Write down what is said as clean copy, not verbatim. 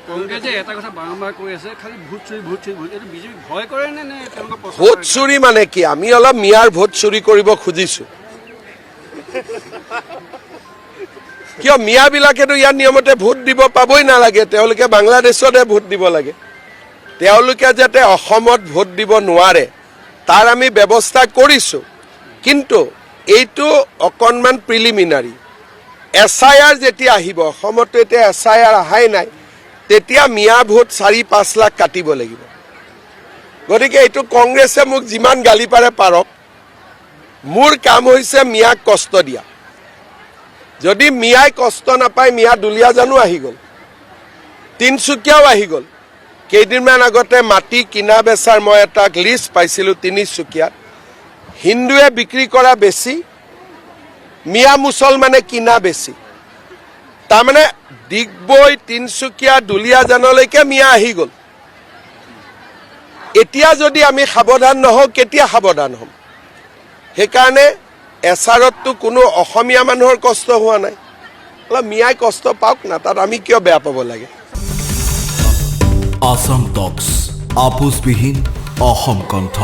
কংগ্ৰেছে এটা কথা বাৰম্বাৰ কৈ আছে খালি ভোট চুৰি এইটো বিজেপি ভয় কৰে নে তেওঁলোকৰ প্ৰচাৰ ভোট চুৰি মানে কি আমি অলপ মিয়াৰ ভোট চুৰি কৰিব খুজিছো কিয় মিয়াবিলাকেতো ইয়াৰ নিয়মতে ভোট দিব পাবই নালাগে তেওঁলোকে বাংলাদেশতে ভোট দিব লাগে তেওঁলোকে যাতে অসমত ভোট দিব নোৱাৰে তাৰ আমি ব্যৱস্থা কৰিছো কিন্তু এইটো অকণমান প্ৰিলিমিনাৰী SIR যেতিয়া আহিব অসমতো এতিয়া SIR আহাই নাই তেতিয়া মিয়া ভোট 4-5 লাখ কাটিব লাগিব গতিকে এইটো কংগ্ৰেছে মোক যিমান গালি পাৰে পাৰক মোৰ কাম হৈছে মিয়াক কষ্ট দিয়া যদি মিয়াই কষ্ট নাপায় মিয়া দুলীয়া জানো আহি গ'ল তিনচুকীয়াও আহি গ'ল কেইদিনমান আগতে মাটি কিনা বেচাৰ মই এটা লিষ্ট পাইছিলোঁ তিনিচুকীয়াত হিন্দুৱে বিক্ৰী কৰা বেছি মিয়া মুছলমানে কিনা বেছি তাৰমানে ডিগবৈ তিনচুকীয়া দুলীয়াজানলৈকে মিয়া আহি গ'ল এতিয়া যদি আমি সাৱধান নহওঁ কেতিয়া সাৱধান হ'ম সেইকাৰণে এছাৰততো কোনো অসমীয়া মানুহৰ কষ্ট হোৱা নাই অলপ মিয়াই কষ্ট পাওক না তাত আমি কিয় বেয়া পাব লাগে আসাম টক্স আপোচবিহীন অসম কণ্ঠ